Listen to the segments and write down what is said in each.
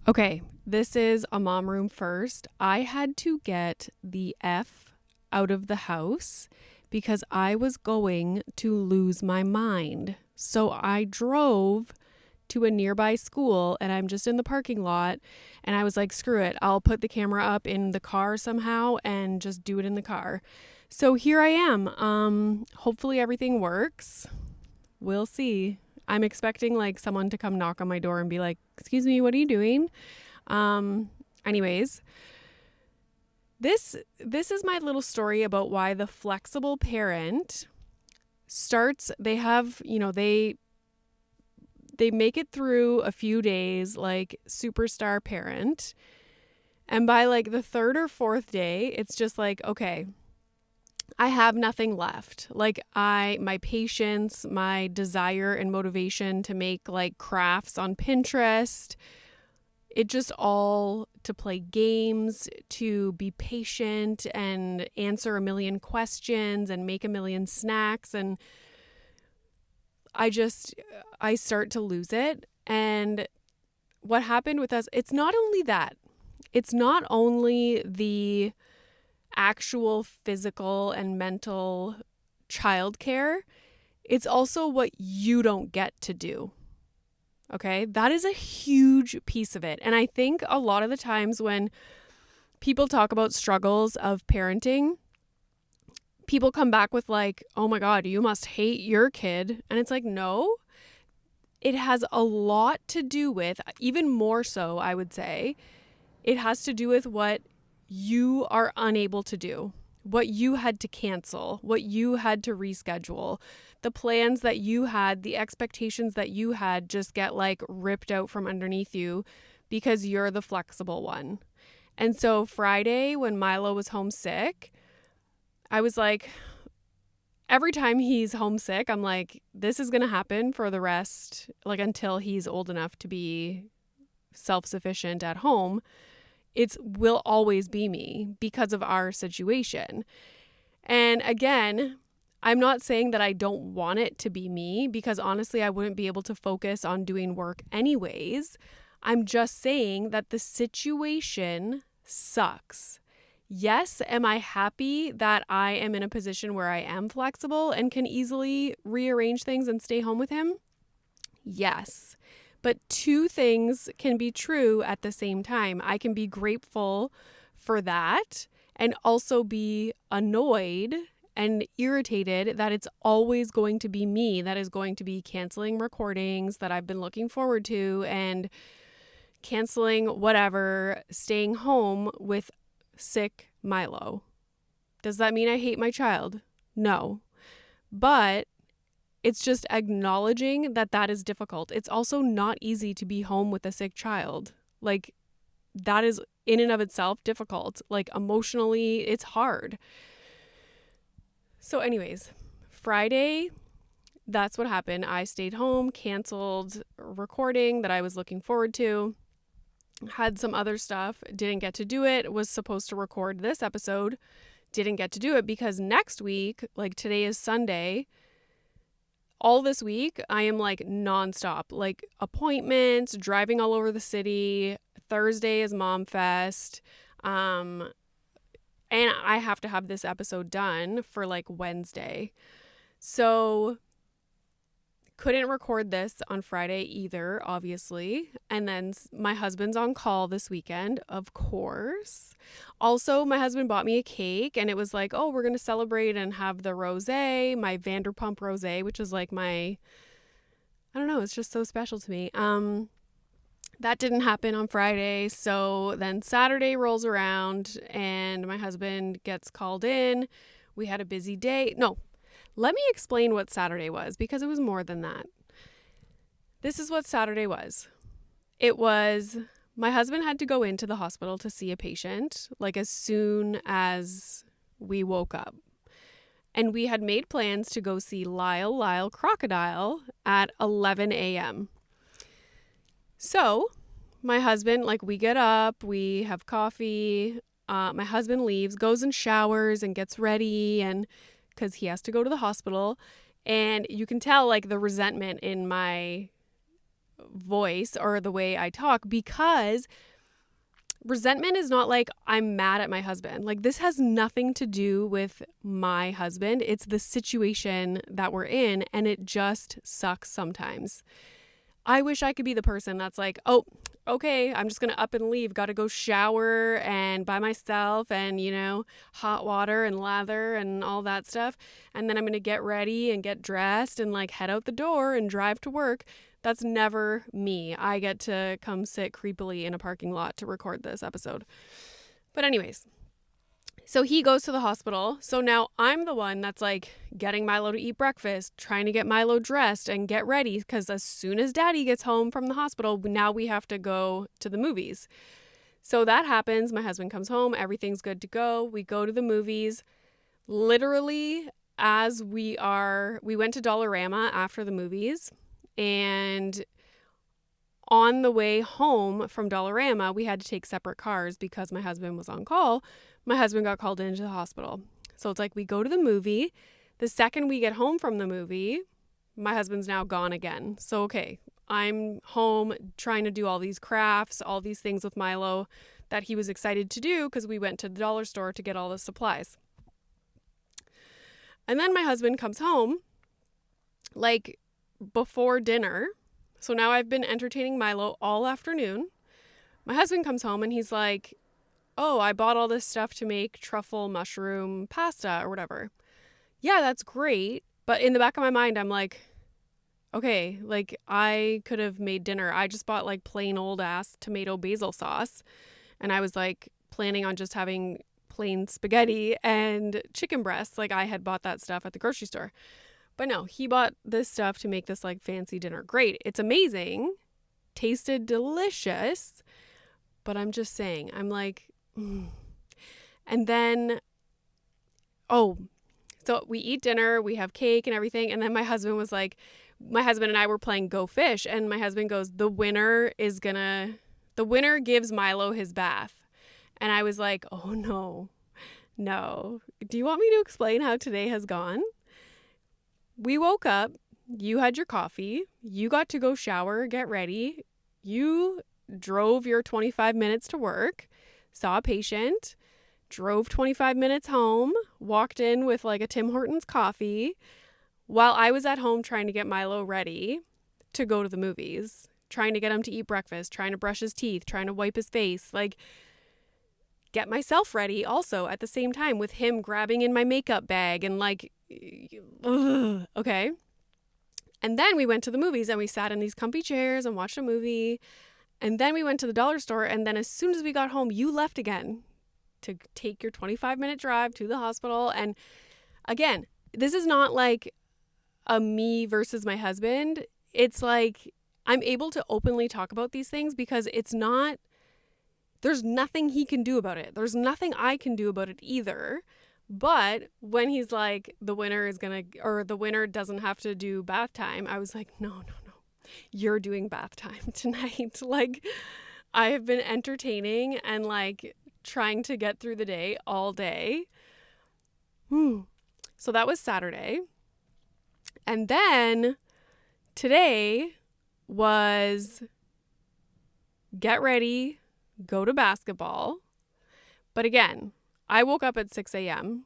Okay, this is a mom room first. I had to get the F out of the house because I was going to lose my mind. So I drove to a nearby school and I'm just in the parking lot and I was like, screw it. I'll put the camera up in the car somehow and just do it in the car. So here I am. Hopefully everything works. We'll see. I'm expecting like someone to come knock on my door and be like, excuse me, what are you doing? Anyways, this is my little story about why the flexible parent starts, they have, they make it through a few days like superstar parent. And by like the third or fourth day, it's just like, okay, I have nothing left. Like my patience, my desire and motivation to make like crafts on Pinterest, it just all to play games, to be patient and answer a million questions and make a million snacks. And I start to lose it. And what happened with us, it's not only that. It's not only the actual physical and mental childcare, it's also what you don't get to do. Okay, that is a huge piece of it. And I think a lot of the times when people talk about struggles of parenting, people come back with like, oh my God, you must hate your kid. And it's like, no, it has a lot to do with, even more so, I would say, it has to do with what you are unable to do, what you had to cancel, what you had to reschedule, the plans that you had, the expectations that you had just get like ripped out from underneath you because you're the flexible one. And so Friday when Milo was homesick, I was like, every time he's homesick, I'm like, this is going to happen for the rest, like until he's old enough to be self-sufficient at home. It will always be me because of our situation. And again, I'm not saying that I don't want it to be me because honestly, I wouldn't be able to focus on doing work anyways. I'm just saying that the situation sucks. Yes, am I happy that I am in a position where I am flexible and can easily rearrange things and stay home with him? Yes. But two things can be true at the same time. I can be grateful for that and also be annoyed and irritated that it's always going to be me that is going to be canceling recordings that I've been looking forward to and canceling whatever, staying home with sick Milo. Does that mean I hate my child? No. But it's just acknowledging that that is difficult. It's also not easy to be home with a sick child. Like, that is in and of itself difficult. Like, emotionally, it's hard. So anyways, Friday, that's what happened. I stayed home, canceled a recording that I was looking forward to, had some other stuff, didn't get to do it, was supposed to record this episode, didn't get to do it because next week, like today is Sunday, all this week, I am like nonstop, like appointments, driving all over the city. Thursday is Mom Fest. And I have to have this episode done for like Wednesday. So couldn't record this on Friday either, obviously. And then my husband's on call this weekend, of course. Also, my husband bought me a cake and it was like, oh, we're going to celebrate and have the rosé, my Vanderpump rosé, which is like I don't know, it's just so special to me. That didn't happen on Friday. So then Saturday rolls around and my husband gets called in. We had a busy day. No, let me explain what Saturday was because it was more than that. This is what Saturday was. It was my husband had to go into the hospital to see a patient like as soon as we woke up. And we had made plans to go see Lyle Crocodile at 11 a.m. So my husband, like we get up, we have coffee. My husband leaves, goes and showers and gets ready and because he has to go to the hospital. And you can tell like the resentment in my voice or the way I talk, because resentment is not like I'm mad at my husband. Like, this has nothing to do with my husband. It's the situation that we're in, and it just sucks sometimes. I wish I could be the person that's like, oh, okay, I'm just going to up and leave. Got to go shower and by myself and, hot water and lather and all that stuff. And then I'm going to get ready and get dressed and like head out the door and drive to work. That's never me. I get to come sit creepily in a parking lot to record this episode. But anyways, so he goes to the hospital. So now I'm the one that's like getting Milo to eat breakfast, trying to get Milo dressed and get ready, because as soon as Daddy gets home from the hospital, now we have to go to the movies. So that happens. My husband comes home. Everything's good to go. We go to the movies. Literally, as we went to Dollarama after the movies, and on the way home from Dollarama, we had to take separate cars because my husband was on call. My husband got called into the hospital. So it's like we go to the movie. The second we get home from the movie, my husband's now gone again. So, okay, I'm home trying to do all these crafts, all these things with Milo that he was excited to do because we went to the dollar store to get all the supplies. And then my husband comes home like before dinner. So now I've been entertaining Milo all afternoon. My husband comes home and he's like, oh, I bought all this stuff to make truffle mushroom pasta or whatever. Yeah, that's great. But in the back of my mind, I'm like, okay, like I could have made dinner. I just bought like plain old ass tomato basil sauce. And I was like planning on just having plain spaghetti and chicken breasts. Like I had bought that stuff at the grocery store. But no, he bought this stuff to make this like fancy dinner. Great. It's amazing. Tasted delicious. But I'm just saying, I'm like, And then, so we eat dinner, we have cake and everything. And then my husband and I were playing Go Fish. And my husband goes, the winner gives Milo his bath. And I was like, oh no. Do you want me to explain how today has gone? We woke up, you had your coffee, you got to go shower, get ready. You drove your 25 minutes to work, saw a patient, drove 25 minutes home, walked in with like a Tim Hortons coffee while I was at home trying to get Milo ready to go to the movies, trying to get him to eat breakfast, trying to brush his teeth, trying to wipe his face, like get myself ready also at the same time with him grabbing in my makeup bag and like, okay. And then we went to the movies and we sat in these comfy chairs and watched a movie. And then we went to the dollar store. And then as soon as we got home, you left again to take your 25-minute drive to the hospital. And again, this is not like a me versus my husband. It's like I'm able to openly talk about these things because there's nothing he can do about it. There's nothing I can do about it either. But when he's like, the winner doesn't have to do bath time, I was like, no. You're doing bath time tonight. Like, I have been entertaining and like trying to get through the day all day. So that was Saturday. And then today was get ready, go to basketball. But again, I woke up at 6 a.m.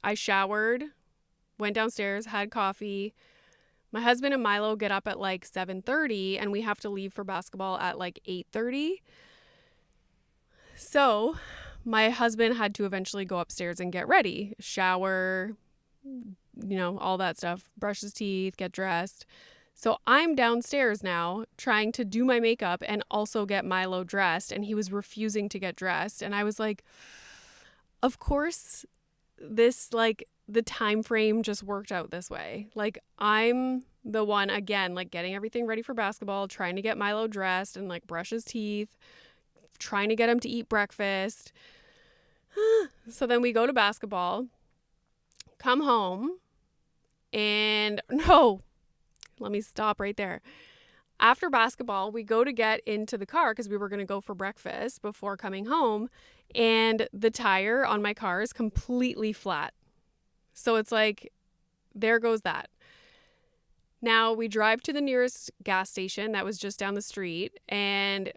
I showered, went downstairs, had coffee. My husband and Milo get up at like 7:30 and we have to leave for basketball at like 8:30. So my husband had to eventually go upstairs and get ready, shower, all that stuff, brush his teeth, get dressed. So I'm downstairs now trying to do my makeup and also get Milo dressed, and he was refusing to get dressed. And I was like, of course, this like the time frame just worked out this way. Like I'm the one again, like getting everything ready for basketball, trying to get Milo dressed and like brush his teeth, trying to get him to eat breakfast. So then we go to basketball, come home, and let me stop right there. After basketball, we go to get into the car because we were going to go for breakfast before coming home. And the tire on my car is completely flat. So it's like, there goes that. Now we drive to the nearest gas station that was just down the street, and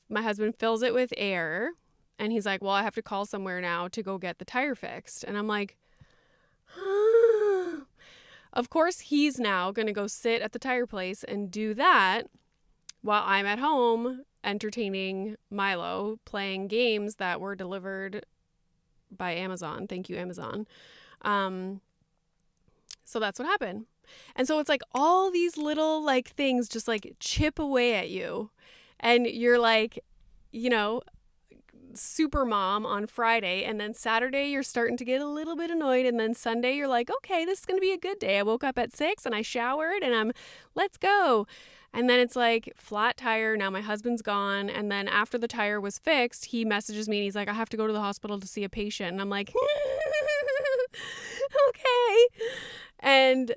my husband fills it with air, and he's like, well, I have to call somewhere now to go get the tire fixed. And I'm like, of course, he's now going to go sit at the tire place and do that while I'm at home entertaining Milo, playing games that were delivered by Amazon. Thank you, Amazon. So that's what happened. And so it's like all these little like things just like chip away at you. And you're like, you know, super mom on Friday, and then Saturday you're starting to get a little bit annoyed, and then Sunday you're like, okay, this is going to be a good day. I woke up at 6 and I showered and let's go. And then it's like flat tire. Now my husband's gone. And then after the tire was fixed, he messages me and he's like, I have to go to the hospital to see a patient. And I'm like, okay. And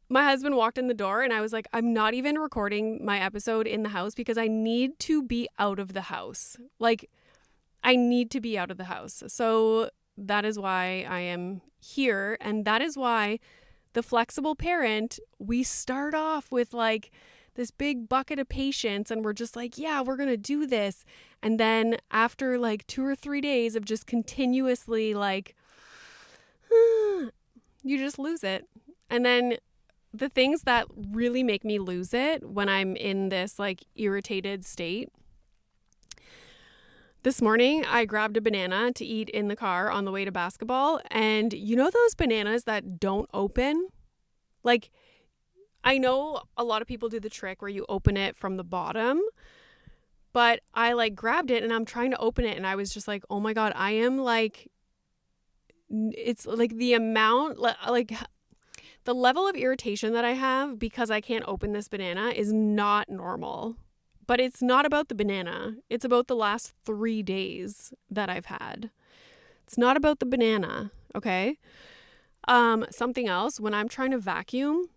my husband walked in the door and I was like, I'm not even recording my episode in the house because I need to be out of the house. Like, I need to be out of the house. So that is why I am here. And that is why the flexible parent, we start off with like this big bucket of patience and we're just like, yeah, we're going to do this. And then after like 2 or 3 days of just continuously like, you just lose it. And then the things that really make me lose it when I'm in this like irritated state. This morning, I grabbed a banana to eat in the car on the way to basketball. And you know those bananas that don't open? Like, I know a lot of people do the trick where you open it from the bottom. But I like grabbed it and I'm trying to open it. And I was just like, oh my God, I am like, it's like the amount, like the level of irritation that I have because I can't open this banana is not normal. But it's not about the banana. It's about the last 3 days that I've had. It's not about the banana, okay? Something else, when I'm trying to vacuum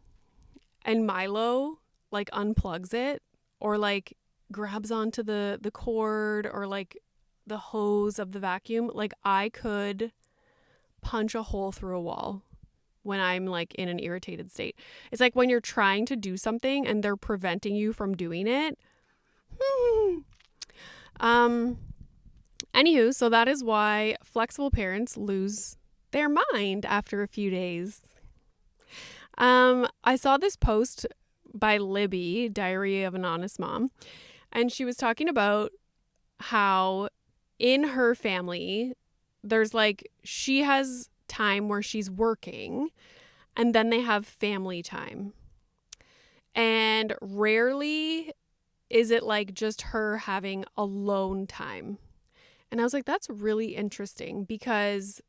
and Milo like unplugs it or like grabs onto the cord or like the hose of the vacuum, like I could punch a hole through a wall when I'm like in an irritated state. It's like when you're trying to do something and they're preventing you from doing it. Anywho, so that is why flexible parents lose their mind after a few days. I saw this post by Libby, Diary of an Honest Mom, and she was talking about how in her family, there's like, she has time where she's working and then they have family time. And rarely is it like just her having alone time? And I was like, that's really interesting because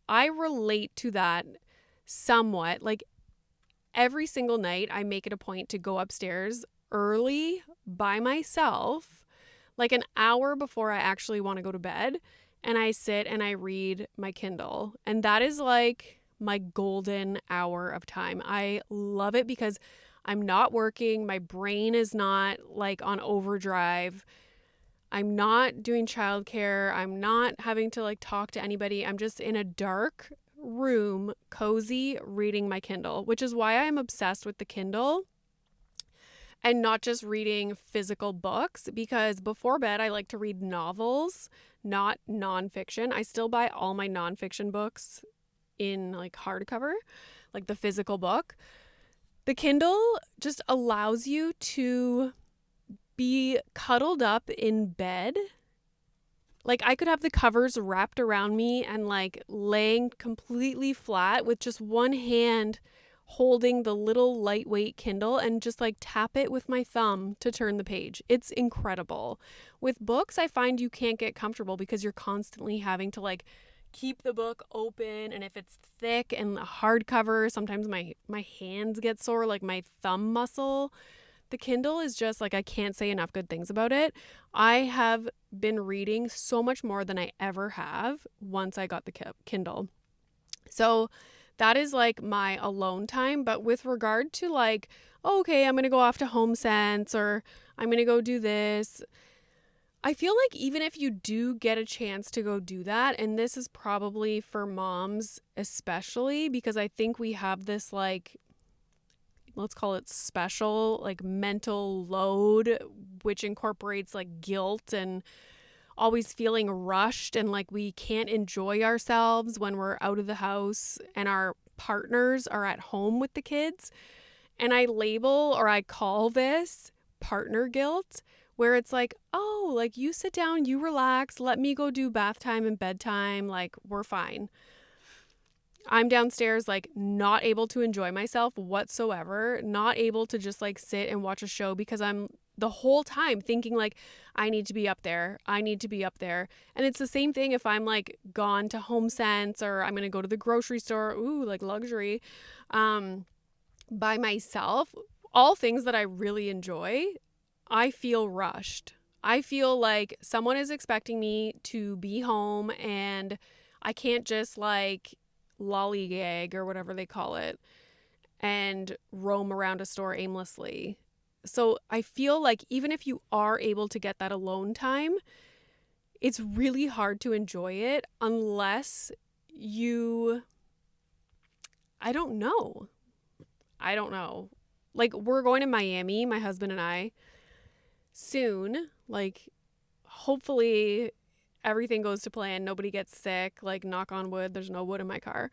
I relate to that somewhat. Like every single night I make it a point to go upstairs early by myself, like an hour before I actually want to go to bed. And I sit and I read my Kindle. And that is like my golden hour of time. I love it because I'm not working. My brain is not like on overdrive. I'm not doing childcare. I'm not having to like talk to anybody. I'm just in a dark room, cozy, reading my Kindle, which is why I'm obsessed with the Kindle and not just reading physical books, because before bed, I like to read novels, not nonfiction. I still buy all my nonfiction books in like hardcover, like the physical book. The Kindle just allows you to be cuddled up in bed. Like I could have the covers wrapped around me and like laying completely flat with just one hand holding the little lightweight Kindle and just like tap it with my thumb to turn the page. It's incredible. With books, I find you can't get comfortable because you're constantly having to like keep the book open, and if it's thick and hardcover, sometimes my hands get sore, like my thumb muscle. The Kindle is just like, I can't say enough good things about it. I have been reading so much more than I ever have once I got the Kindle. So that is like my alone time. But with regard to like, oh, okay, I'm going to go off to HomeSense or I'm going to go do this, I feel like even if you do get a chance to go do that, and this is probably for moms especially, because I think we have this like let's call it special, like mental load, which incorporates like guilt and always feeling rushed and like we can't enjoy ourselves when we're out of the house and our partners are at home with the kids. And I label or I call this partner guilt, where it's like, oh, like you sit down, you relax, let me go do bath time and bedtime, like we're fine. I'm downstairs, like not able to enjoy myself whatsoever, not able to just like sit and watch a show because I'm the whole time thinking like, I need to be up there. I need to be up there. And it's the same thing if I'm like gone to HomeSense or I'm going to go to the grocery store, ooh, like luxury, by myself, all things that I really enjoy. I feel rushed. I feel like someone is expecting me to be home and I can't just like lollygag or whatever they call it and roam around a store aimlessly. So I feel like even if you are able to get that alone time, it's really hard to enjoy it unless you, I don't know. Like we're going to Miami, my husband and I, soon. Like hopefully everything goes to plan. Nobody gets sick. Like knock on wood. There's no wood in my car.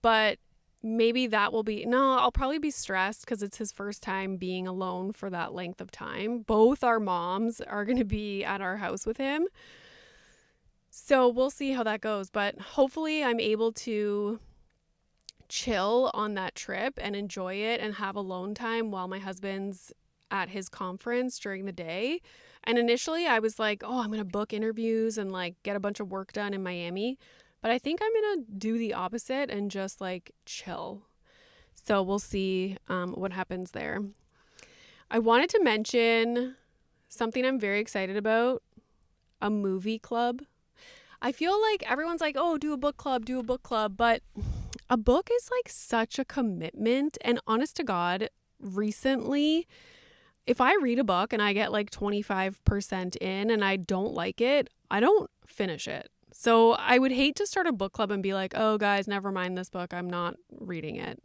But maybe that will be, no, I'll probably be stressed because it's his first time being alone for that length of time. Both our moms are going to be at our house with him. So we'll see how that goes. But hopefully I'm able to chill on that trip and enjoy it and have alone time while my husband's at his conference during the day. And initially I was like, oh, I'm going to book interviews and like get a bunch of work done in Miami. But I think I'm going to do the opposite and just like chill. So we'll see what happens there. I wanted to mention something I'm very excited about, a movie club. I feel like everyone's like, oh, do a book club, but a book is like such a commitment. And honest to God, recently, if I read a book and I get like 25% in and I don't like it, I don't finish it. So I would hate to start a book club and be like, oh guys, never mind this book, I'm not reading it.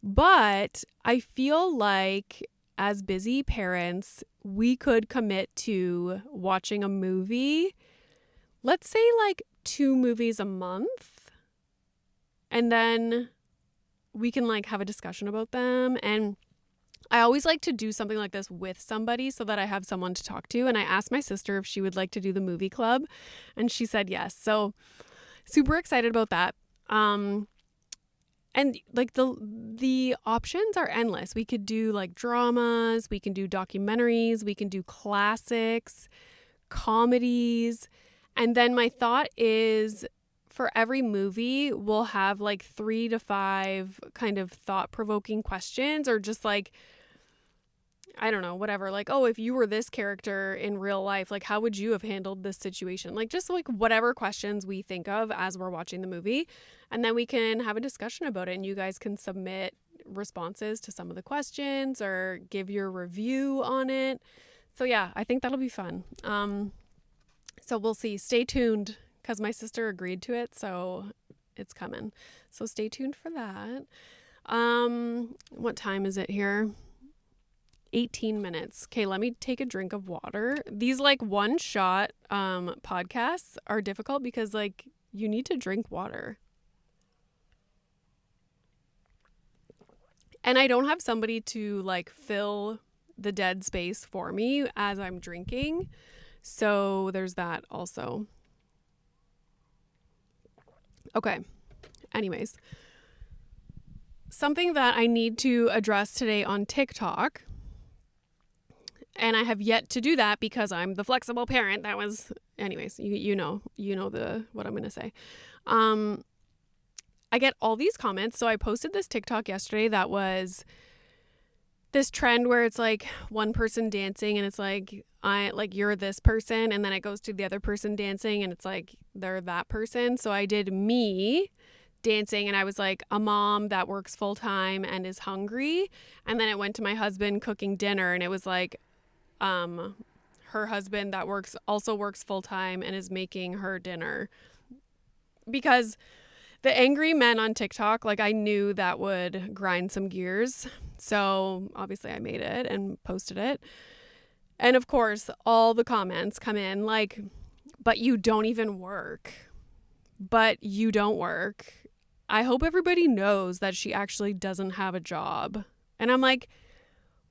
But I feel like as busy parents, we could commit to watching a movie, let's say like 2 movies a month. And then we can like have a discussion about them. And I always like to do something like this with somebody so that I have someone to talk to. And I asked my sister if she would like to do the movie club and she said yes. So super excited about that. And like the options are endless. We could do like dramas, we can do documentaries, we can do classics, comedies. And then my thought is for every movie, we'll have like 3 to 5 kind of thought-provoking questions or just like, I don't know, whatever. Like, oh, if you were this character in real life, like how would you have handled this situation? Like just like whatever questions we think of as we're watching the movie. And then we can have a discussion about it and you guys can submit responses to some of the questions or give your review on it. So yeah, I think that'll be fun. So we'll see. Stay tuned because my sister agreed to it. So it's coming. So stay tuned for that. What time is it here? 18 minutes. Okay, let me take a drink of water. These like one shot podcasts are difficult because like you need to drink water. And I don't have somebody to like fill the dead space for me as I'm drinking. So there's that also. Okay. Anyways, something that I need to address today on TikTok, and I have yet to do that because I'm the flexible parent. That was, anyways, you know what I'm going to say. I get all these comments. So I posted this TikTok yesterday that was this trend where it's like one person dancing and it's like, you're this person. And then it goes to the other person dancing and it's like, they're that person. So I did me dancing and I was like a mom that works full time and is hungry. And then it went to my husband cooking dinner and it was like, her husband that works full time and is making her dinner, because The angry men on TikTok, like I knew that would grind some gears. So obviously I made it and posted it. And of course, all the comments come in like, but you don't even work. But you don't work. I hope everybody knows that she actually doesn't have a job. And I'm like,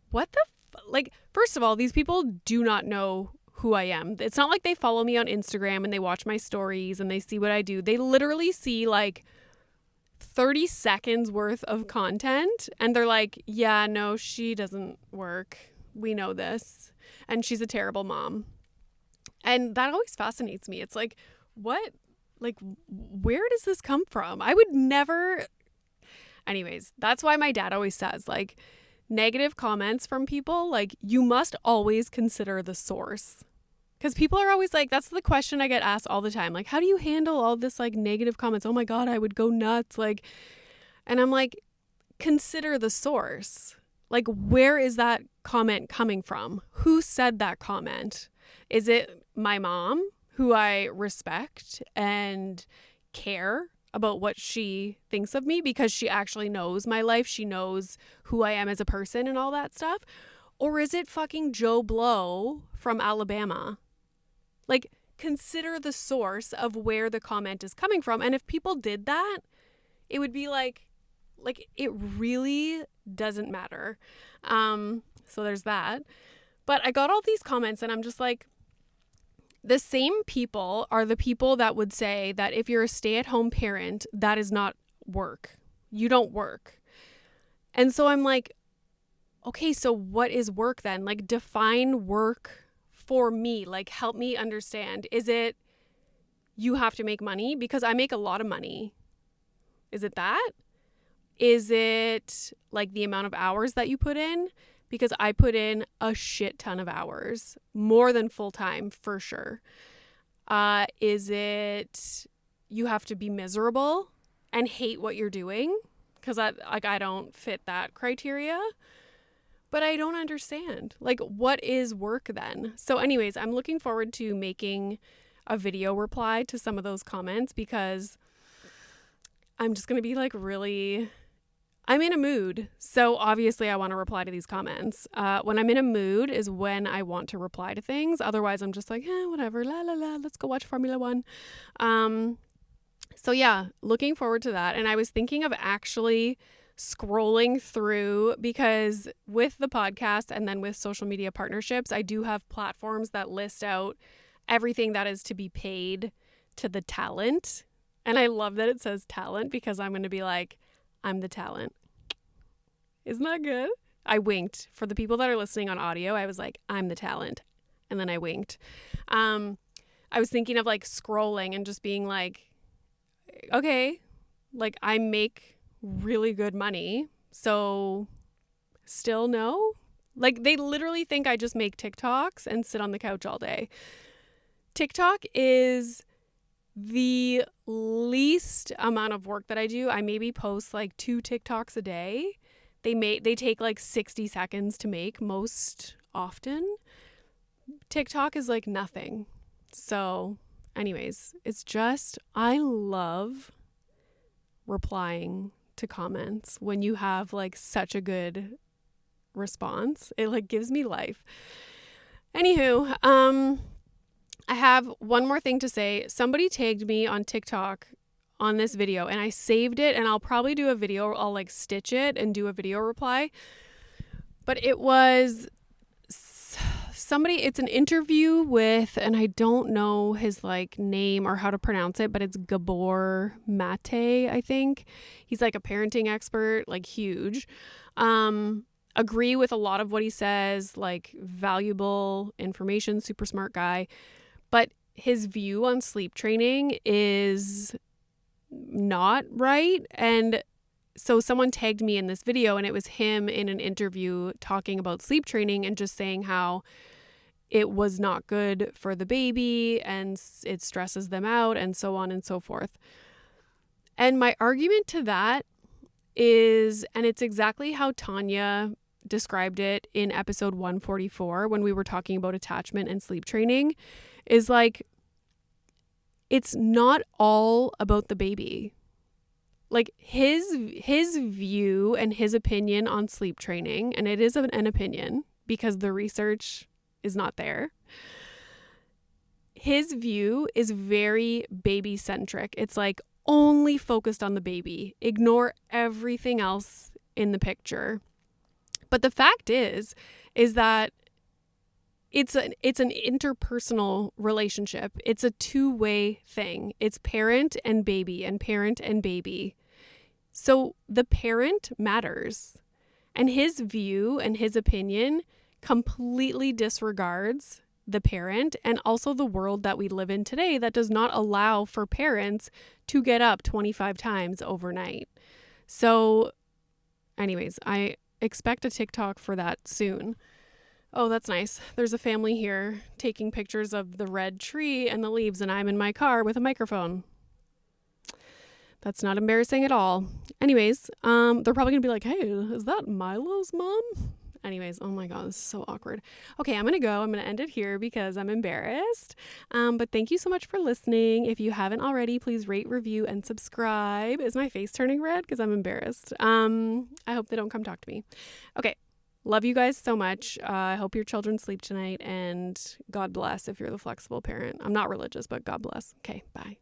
what the like, first of all, these people do not know who I am. It's not like they follow me on Instagram and they watch my stories and they see what I do. They literally see like 30 seconds worth of content and they're like, yeah, no, she doesn't work. We know this. And she's a terrible mom. And that always fascinates me. It's like, what? Like, where does this come from? I would never. Anyways, that's why my dad always says, like, negative comments from people, like, you must always consider the source. Because people are always like, that's the question I get asked all the time. Like, how do you handle all this, like, negative comments? Oh my God, I would go nuts. Like, and I'm like, consider the source. Like, where is that comment coming from? Who said that comment? Is it my mom, who I respect and care about what she thinks of me because she actually knows my life. She knows who I am as a person and all that stuff. Or is it fucking Joe Blow from Alabama? Like, consider the source of where the comment is coming from. And if people did that, it would be like it really doesn't matter. So there's that. But I got all these comments and I'm just like, the same people are the people that would say that if you're a stay-at-home parent, that is not work. You don't work. And so I'm like, okay, so what is work then? Like, define work for me. Like, help me understand. Is it you have to make money? Because I make a lot of money. Is it that? Is it like the amount of hours that you put in? Because I put in a shit ton of hours, more than full time for sure. Is it you have to be miserable and hate what you're doing? Because I don't fit that criteria. But I don't understand. Like, what is work then? So anyways, I'm looking forward to making a video reply to some of those comments because I'm just going to be like really... I'm in a mood, so obviously I want to reply to these comments. When I'm in a mood is when I want to reply to things. Otherwise, I'm just like, whatever, la la la, let's go watch Formula One. So yeah, looking forward to that. And I was thinking of actually scrolling through because with the podcast and then with social media partnerships, I do have platforms that list out everything that is to be paid to the talent. And I love that it says talent because I'm going to be like, I'm the talent. Isn't that good? I winked. For the people that are listening on audio, I was like, I'm the talent. And then I winked. I was thinking of like scrolling and just being like, okay, like I make really good money. So still no? Like they literally think I just make TikToks and sit on the couch all day. TikTok is the least amount of work that I do. I maybe post like 2 TikToks a day. They take like 60 seconds to make most often. TikTok is like nothing. So anyways, it's just, I love replying to comments when you have like such a good response. It like gives me life. Anywho, I have one more thing to say. Somebody tagged me on TikTok on this video and I saved it and I'll probably do a video. I'll like stitch it and do a video reply. But it was somebody, it's an interview with, and I don't know his like name or how to pronounce it, but it's Gabor Mate, I think. He's like a parenting expert, like huge. Agree with a lot of what he says, like valuable information, super smart guy. But his view on sleep training is not right. And so someone tagged me in this video and it was him in an interview talking about sleep training and just saying how it was not good for the baby and it stresses them out and so on and so forth. And my argument to that is, and it's exactly how Tanya described it in episode 144 when we were talking about attachment and sleep training, is like, it's not all about the baby. like his view and his opinion on sleep training, and it is an opinion because the research is not there. His view is very baby centric. It's like only focused on the baby. Ignore everything else in the picture. But the fact is that it's an interpersonal relationship. It's a two-way thing. It's parent and baby and parent and baby. So the parent matters. And his view and his opinion completely disregards the parent and also the world that we live in today that does not allow for parents to get up 25 times overnight. So anyways, I expect a TikTok for that soon. Oh, that's nice. There's a family here taking pictures of the red tree and the leaves, and I'm in my car with a microphone. That's not embarrassing at all. Anyways, they're probably gonna be like, hey, is that Milo's mom? Anyways, oh my God, this is so awkward. Okay, I'm gonna go. I'm gonna end it here because I'm embarrassed. But thank you so much for listening. If you haven't already, please rate, review, and subscribe. Is my face turning red? Because I'm embarrassed. I hope they don't come talk to me. Okay. Love you guys so much. I hope your children sleep tonight, and God bless if you're the flexible parent. I'm not religious, but God bless. Okay, bye.